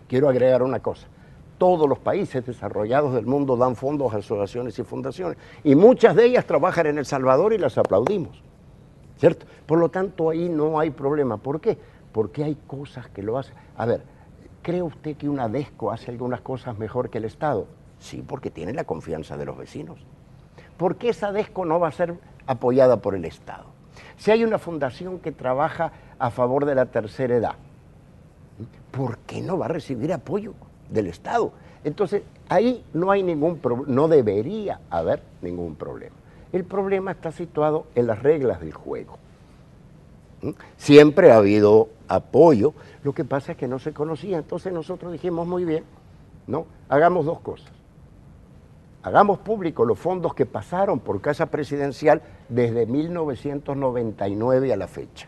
Quiero agregar una cosa. Todos los países desarrollados del mundo dan fondos a asociaciones y fundaciones, y muchas de ellas trabajan en El Salvador y las aplaudimos, ¿cierto? Por lo tanto, ahí no hay problema. ¿Por qué? Porque hay cosas que lo hacen. A ver, ¿cree usted que una DESCO hace algunas cosas mejor que el Estado? Sí, porque tiene la confianza de los vecinos. ¿Por qué esa DESCO no va a ser apoyada por el Estado? Si hay una fundación que trabaja a favor de la tercera edad, ¿por qué no va a recibir apoyo del Estado? Entonces, ahí no hay no debería haber ningún problema. El problema está situado en las reglas del juego. Siempre ha habido apoyo, lo que pasa es que no se conocía. Entonces nosotros dijimos, muy bien, ¿no?, hagamos dos cosas. Hagamos público los fondos que pasaron por Casa Presidencial desde 1999 a la fecha.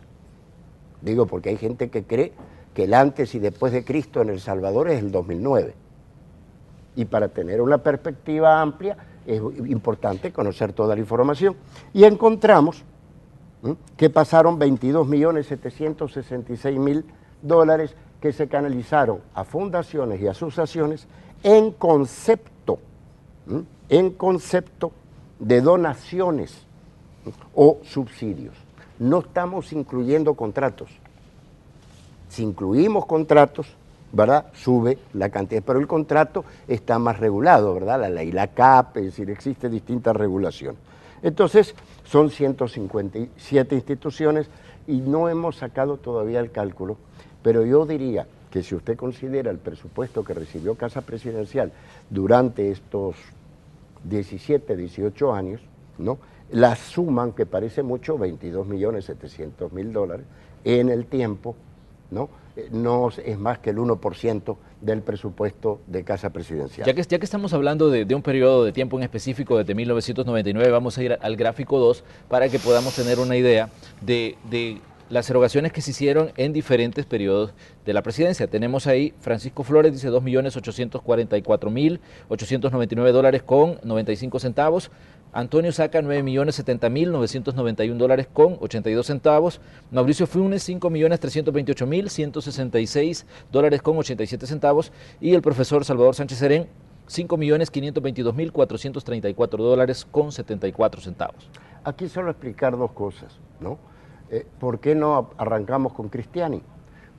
Digo, porque hay gente que cree que el antes y después de Cristo en El Salvador es el 2009. Y para tener una perspectiva amplia es importante conocer toda la información. Y encontramos que pasaron $22.766.000 que se canalizaron a fundaciones y asociaciones en concepto de donaciones o subsidios. No estamos incluyendo contratos. Si incluimos contratos, ¿verdad?, sube la cantidad, pero el contrato está más regulado, ¿verdad?, la ley, la CAP, es decir, existe distinta regulación. Entonces, son 157 instituciones y no hemos sacado todavía el cálculo, pero yo diría que si usted considera el presupuesto que recibió Casa Presidencial durante estos 17, 18 años, ¿no?, la suman, que parece mucho, $22.700.000 en el tiempo, ¿no?, no es más que el 1% del presupuesto de Casa Presidencial. Ya que estamos hablando de un periodo de tiempo en específico desde 1999, vamos a ir al gráfico 2 para que podamos tener una idea de las erogaciones que se hicieron en diferentes periodos de la presidencia. Tenemos ahí, Francisco Flores dice $2.844.899 con 95 centavos. Antonio Saca, $9.070.991 con 82 centavos. Mauricio Funes, $5.328.166 con 87 centavos. Y el profesor Salvador Sánchez Serén, $5.522.434 con 74 centavos. Aquí solo explicar dos cosas, ¿no? ¿Por qué no arrancamos con Cristiani?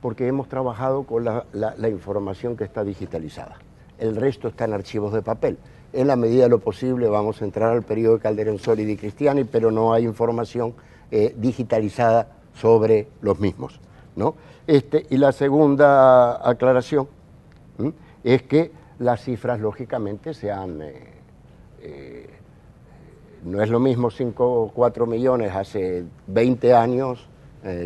Porque hemos trabajado con la información que está digitalizada. El resto está en archivos de papel. En la medida de lo posible vamos a entrar al periodo de Calderón Solid y Cristiani, pero no hay información digitalizada sobre los mismos, ¿no? Y la segunda aclaración es que las cifras lógicamente no es lo mismo 5 o 4 millones hace 20 años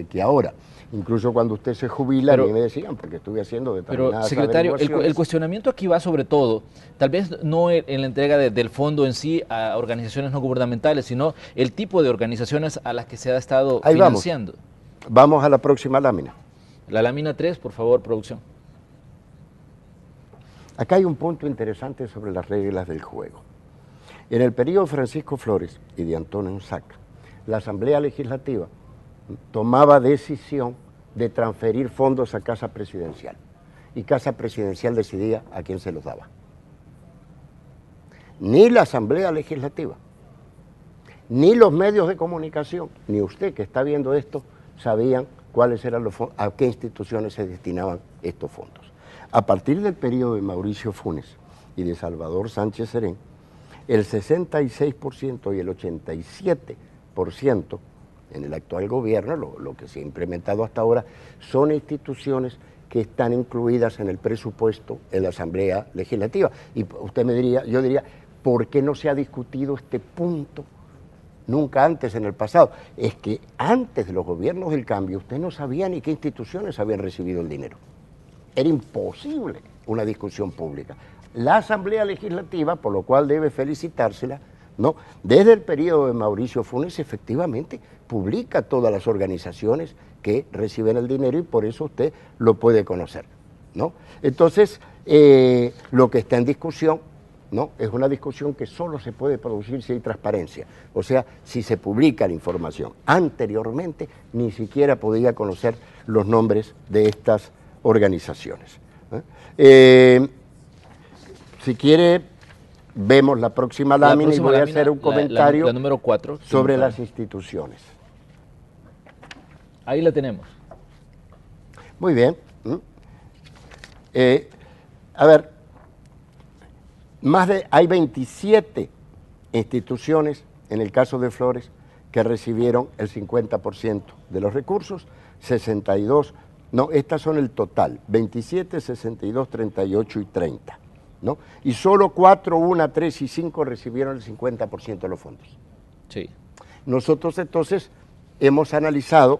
que ahora. Incluso cuando usted se jubila, a mí me decían, porque estuve haciendo determinadas Pero, secretario, averiguaciones. el cuestionamiento aquí va sobre todo, tal vez no en la entrega del fondo en sí a organizaciones no gubernamentales, sino el tipo de organizaciones a las que se ha estado financiando. Vamos a la próxima lámina. La lámina 3, por favor, producción. Acá hay un punto interesante sobre las reglas del juego. En el periodo de Francisco Flores y de Antonio Saca, la Asamblea Legislativa tomaba decisión de transferir fondos a Casa Presidencial, y Casa Presidencial decidía a quién se los daba. Ni la Asamblea Legislativa, ni los medios de comunicación, ni usted que está viendo esto, sabían cuáles eran los fondos, a qué instituciones se destinaban estos fondos. A partir del periodo de Mauricio Funes y de Salvador Sánchez Serén, el 66% y el 87% en el actual gobierno, lo que se ha implementado hasta ahora, son instituciones que están incluidas en el presupuesto en la Asamblea Legislativa. Y usted me diría, yo diría, ¿por qué no se ha discutido este punto nunca antes en el pasado? Es que antes de los gobiernos del cambio, usted no sabía ni qué instituciones habían recibido el dinero. Era imposible una discusión pública. La Asamblea Legislativa, por lo cual debe felicitársela, ¿no? Desde el periodo de Mauricio Funes, efectivamente, publica todas las organizaciones que reciben el dinero y por eso usted lo puede conocer, ¿no? Entonces, lo que está en discusión, ¿no? Es una discusión que solo se puede producir si hay transparencia, o sea, si se publica la información. Anteriormente, ni siquiera podía conocer los nombres de estas organizaciones. Si quiere, vemos la próxima lámina y voy a hacer un comentario la número 4, sobre las instituciones. Ahí la tenemos. Muy bien. A ver, hay 27 instituciones, en el caso de Flores, que recibieron el 50% de los recursos, 62, no, estas son el total, 27, 62, 38 y 30. ¿No? Y solo 4, 1, 3 y 5 recibieron el 50% de los fondos. Sí. Nosotros entonces hemos analizado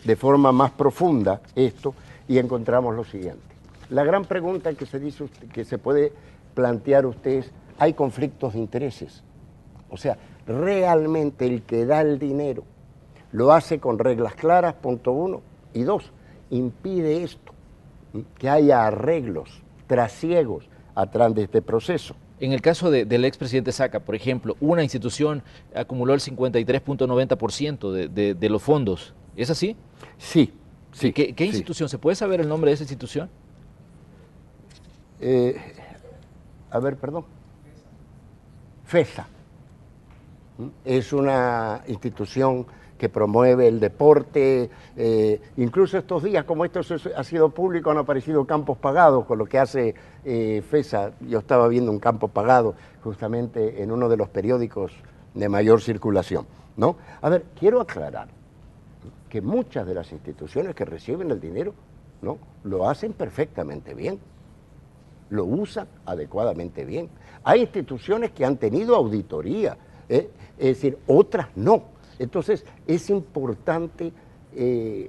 de forma más profunda esto y encontramos lo siguiente. La gran pregunta que se puede plantear usted es, ¿hay conflictos de intereses? O sea, ¿realmente el que da el dinero lo hace con reglas claras, punto 1? Y 2, impide esto, que haya arreglos, trasiegos, atrás de este proceso. En el caso del expresidente Saca, por ejemplo, una institución acumuló el 53.90% de los fondos. ¿Es así? Sí. Sí. ¿Qué institución? ¿Se puede saber el nombre de esa institución? A ver, perdón. FESA. Es una institución que promueve el deporte, incluso estos días, como esto ha sido público, han aparecido campos pagados, con lo que hace FESA. Yo estaba viendo un campo pagado justamente en uno de los periódicos de mayor circulación, ¿no? A ver, quiero aclarar que muchas de las instituciones que reciben el dinero, ¿no?, lo hacen perfectamente bien, lo usan adecuadamente bien. Hay instituciones que han tenido auditoría, es decir, otras no. Entonces, es importante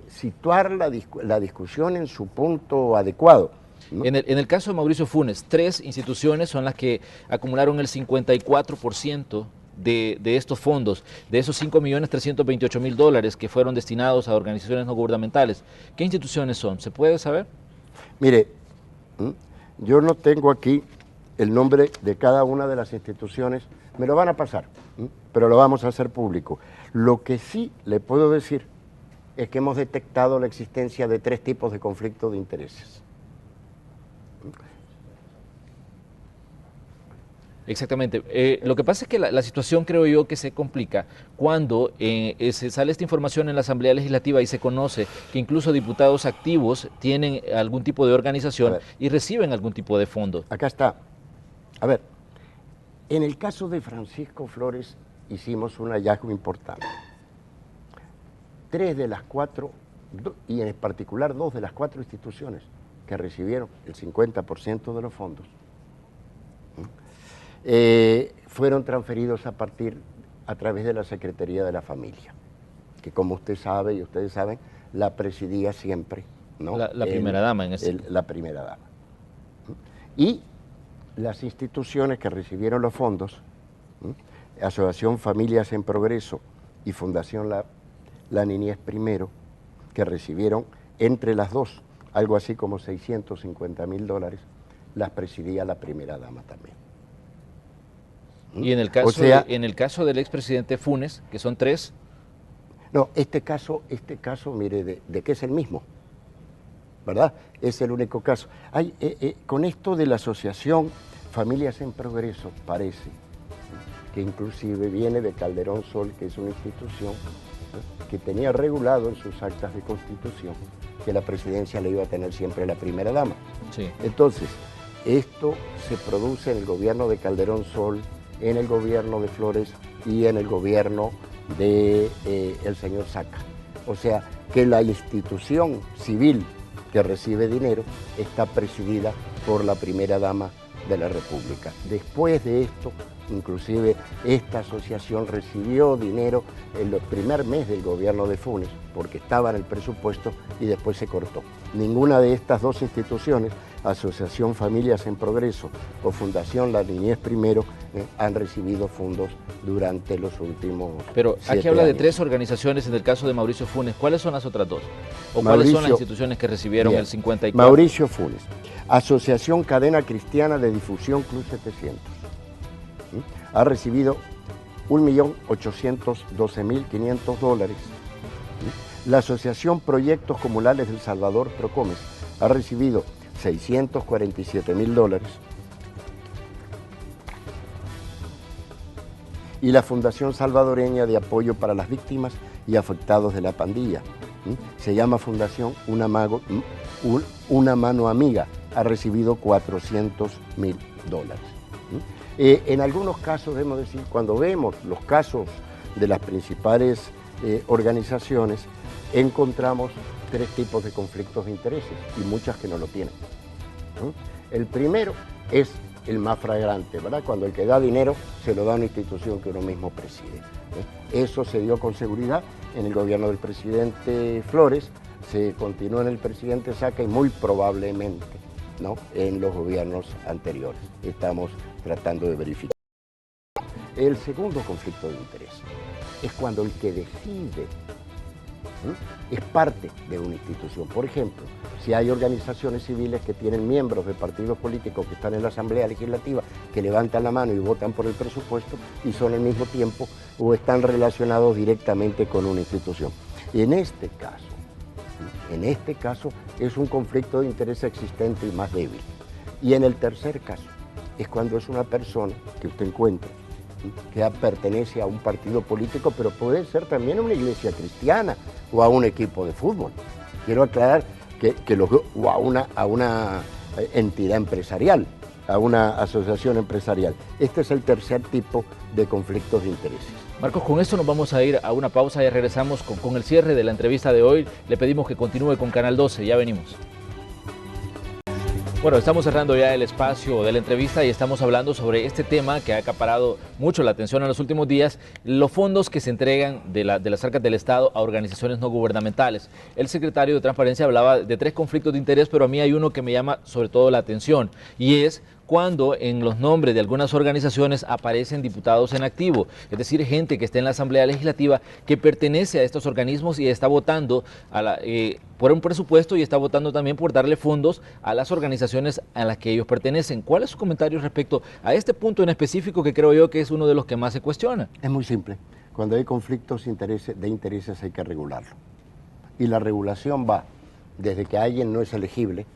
situar la discusión en su punto adecuado, ¿no? En el caso de Mauricio Funes, 3 instituciones son las que acumularon el 54% de estos fondos, de esos $5.328.000 que fueron destinados a organizaciones no gubernamentales. ¿Qué instituciones son? ¿Se puede saber? Mire, yo no tengo aquí el nombre de cada una de las instituciones, me lo van a pasar, pero lo vamos a hacer público. Lo que sí le puedo decir es que hemos detectado la existencia de 3 tipos de conflicto de intereses. Exactamente. Lo que pasa es que la situación, creo yo, que se complica cuando se sale esta información en la Asamblea Legislativa y se conoce que incluso diputados activos tienen algún tipo de organización y reciben algún tipo de fondo. Acá está. A ver, en el caso de Francisco Flores hicimos un hallazgo importante. 3 de las 4, y en particular 2 de las 4 instituciones que recibieron el 50% de los fondos, fueron transferidos a través de la Secretaría de la Familia, que como usted sabe y ustedes saben, la presidía siempre, ¿no? La primera dama en ese. La primera dama. Y las instituciones que recibieron los fondos, Asociación Familias en Progreso y Fundación La Niñez Primero, que recibieron entre las dos algo así como $650.000, las presidía la primera dama también. Y en el caso, O sea, en el caso del expresidente Funes, que son 3. No, este caso, mire, de que es el mismo, ¿verdad? Es el único caso. Con esto de la Asociación Familias en Progreso, parece que inclusive viene de Calderón Sol, que es una institución, ¿no?, que tenía regulado en sus actas de constitución que la presidencia le iba a tener siempre la primera dama. Sí. Entonces, esto se produce en el gobierno de Calderón Sol, en el gobierno de Flores y en el gobierno de el señor Saca. O sea, que la institución civil que recibe dinero está presidida por la primera dama de la República. Después de esto, inclusive esta asociación recibió dinero en el primer mes del gobierno de Funes, porque estaba en el presupuesto y después se cortó. Ninguna de estas dos instituciones, Asociación Familias en Progreso o Fundación La Niñez Primero, han recibido fondos durante los últimos 7 Pero aquí habla años. de 3 organizaciones en el caso de Mauricio Funes. ¿Cuáles son las otras 2? ¿O cuáles Mauricio, son las instituciones que recibieron bien, el 54%? Mauricio Funes, Asociación Cadena Cristiana de Difusión Club 700. Ha recibido $1.812.500. La Asociación Proyectos Comunales del Salvador, Procomes, ha recibido $647.000. Y la Fundación Salvadoreña de Apoyo para las Víctimas y Afectados de la Pandilla, se llama Fundación Una Mano Amiga, ha recibido $400.000. En algunos casos, debemos decir, cuando vemos los casos de las principales organizaciones, encontramos 3 tipos de conflictos de intereses y muchas que no lo tienen. El primero es el más flagrante, ¿verdad? Cuando el que da dinero se lo da a una institución que uno mismo preside. Eso se dio con seguridad en el gobierno del presidente Flores, se continuó en el presidente Saca y muy probablemente, ¿no?, en los gobiernos anteriores. Estamos tratando de verificar. El segundo conflicto de interés es cuando el que decide es parte de una institución. Por ejemplo, si hay organizaciones civiles que tienen miembros de partidos políticos que están en la Asamblea Legislativa, que levantan la mano y votan por el presupuesto y son al mismo tiempo o están relacionados directamente con una institución. En este caso es un conflicto de interés existente y más débil. Y en el tercer caso es cuando es una persona que usted encuentra que pertenece a un partido político, pero puede ser también a una iglesia cristiana o a un equipo de fútbol. Quiero aclarar o a una entidad empresarial, a una asociación empresarial. Este es el tercer tipo de conflictos de intereses. Marcos, con esto nos vamos a ir a una pausa y regresamos con el cierre de la entrevista de hoy. Le pedimos que continúe con Canal 12, ya venimos. Bueno, estamos cerrando ya el espacio de la entrevista y estamos hablando sobre este tema que ha acaparado mucho la atención en los últimos días, los fondos que se entregan de las arcas del Estado a organizaciones no gubernamentales. El secretario de Transparencia hablaba de 3 conflictos de interés, pero a mí hay uno que me llama sobre todo la atención y es cuando en los nombres de algunas organizaciones aparecen diputados en activo, es decir, gente que está en la Asamblea Legislativa que pertenece a estos organismos y está votando por un presupuesto y está votando también por darle fondos a las organizaciones a las que ellos pertenecen. ¿Cuál es su comentario respecto a este punto en específico que creo yo que es uno de los que más se cuestiona? Es muy simple. Cuando hay conflictos de intereses hay que regularlo. Y la regulación va desde que alguien no es elegible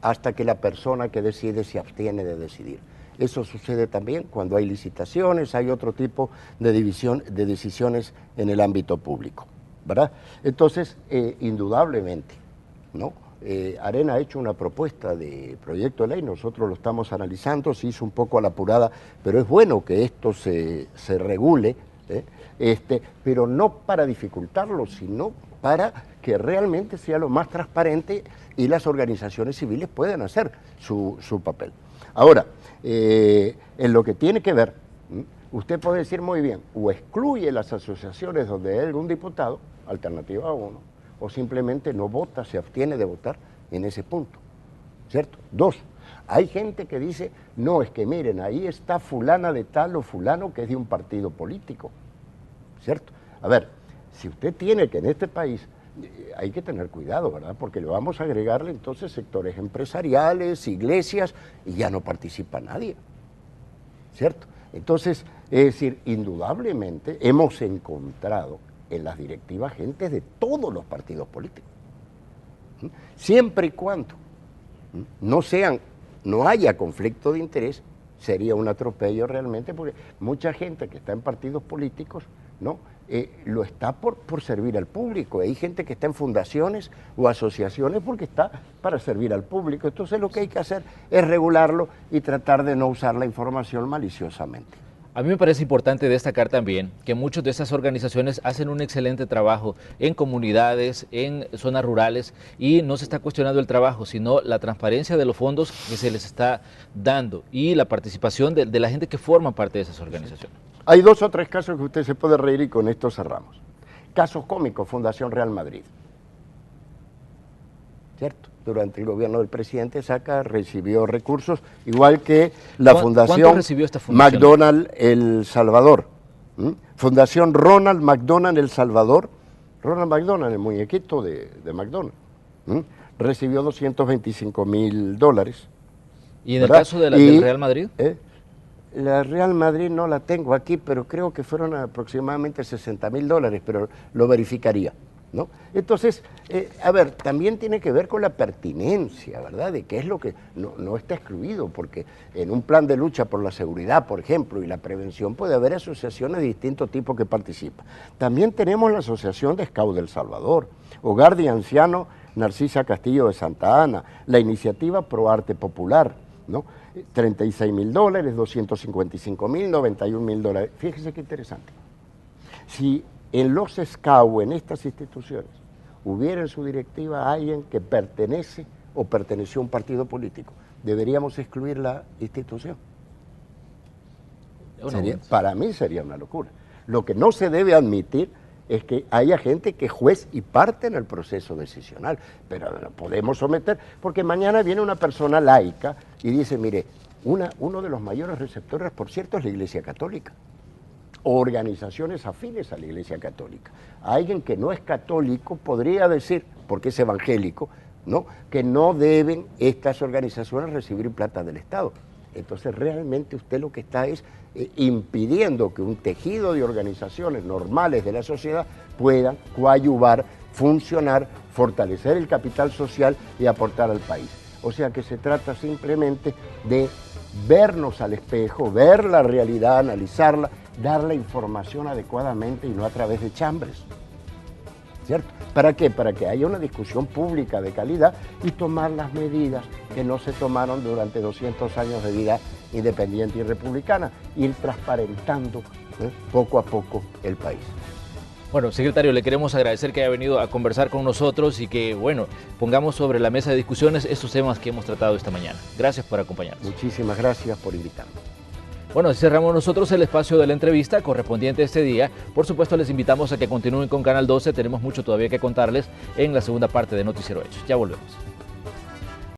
hasta que la persona que decide se abstiene de decidir. Eso sucede también cuando hay licitaciones, hay otro tipo de decisiones en el ámbito público, ¿verdad? Entonces, indudablemente, ¿no? Arena ha hecho una propuesta de proyecto de ley, nosotros lo estamos analizando, se hizo un poco a la apurada, pero es bueno que esto se regule, pero no para dificultarlo, sino para que realmente sea lo más transparente y las organizaciones civiles puedan hacer su papel. Ahora, en lo que tiene que ver, usted puede decir muy bien, o excluye las asociaciones donde hay algún diputado, alternativa 1, o simplemente no vota, se abstiene de votar en ese punto, ¿cierto? 2, hay gente que dice, no, es que miren, ahí está fulana de tal o fulano que es de un partido político, ¿cierto? A ver, si usted tiene que en este país, hay que tener cuidado, ¿verdad? Porque le vamos a agregarle entonces sectores empresariales, iglesias, y ya no participa nadie, ¿cierto? Entonces, es decir, indudablemente hemos encontrado en las directivas gente de todos los partidos políticos, siempre y cuando no haya conflicto de interés, sería un atropello realmente, porque mucha gente que está en partidos políticos, ¿no? Lo está por servir al público. Hay gente que está en fundaciones o asociaciones porque está para servir al público. Entonces lo que hay que hacer es regularlo y tratar de no usar la información maliciosamente. A mí me parece importante destacar también que muchas de esas organizaciones hacen un excelente trabajo en comunidades, en zonas rurales, y no se está cuestionando el trabajo, sino la transparencia de los fondos que se les está dando y la participación de la gente que forma parte de esas organizaciones. Hay 2 o 3 casos que usted se puede reír y con esto cerramos. Casos cómicos, Fundación Real Madrid. ¿Cierto? Durante el gobierno del presidente Saca recibió recursos, igual que la Fundación ¿Cuánto recibió esta fundación? McDonald El Salvador. Fundación Ronald McDonald El Salvador. Ronald McDonald, el muñequito de McDonald's, recibió $225,000. ¿Y en el caso de del Real Madrid? La Real Madrid no la tengo aquí, pero creo que fueron aproximadamente $60,000, pero lo verificaría, ¿no? Entonces, a ver, también tiene que ver con la pertinencia, ¿verdad? De qué es lo que no está excluido, porque en un plan de lucha por la seguridad, por ejemplo, y la prevención, puede haber asociaciones de distinto tipo que participan. También tenemos la Asociación de Scout del Salvador, Hogar de Anciano Narcisa Castillo de Santa Ana, la iniciativa Pro Arte Popular, ¿no? $36,000, $255,000, $91,000. Fíjese qué interesante. Si en los SCAU, en estas instituciones, hubiera en su directiva alguien que pertenece o perteneció a un partido político, ¿deberíamos excluir la institución? Para mí sería una locura. Lo que no se debe admitir es que haya gente que es juez y parte en el proceso decisional, pero lo podemos someter, porque mañana viene una persona laica y dice, mire, uno de los mayores receptores, por cierto, es la Iglesia Católica, o organizaciones afines a la Iglesia Católica. Alguien que no es católico podría decir, porque es evangélico, ¿no?, que no deben estas organizaciones recibir plata del Estado. Entonces realmente usted lo que está es impidiendo que un tejido de organizaciones normales de la sociedad puedan coadyuvar, funcionar, fortalecer el capital social y aportar al país. O sea que se trata simplemente de vernos al espejo, ver la realidad, analizarla, dar la información adecuadamente y no a través de chambres, ¿cierto? ¿Para qué? Para que haya una discusión pública de calidad y tomar las medidas que no se tomaron durante 200 años de vida independiente y republicana, ir transparentando poco a poco el país. Bueno, secretario, le queremos agradecer que haya venido a conversar con nosotros y que, bueno, pongamos sobre la mesa de discusiones estos temas que hemos tratado esta mañana. Gracias por acompañarnos. Muchísimas gracias por invitarme. Bueno, así cerramos nosotros el espacio de la entrevista correspondiente a este día. Por supuesto, les invitamos a que continúen con Canal 12. Tenemos mucho todavía que contarles en la segunda parte de Noticiero Hechos. Ya volvemos.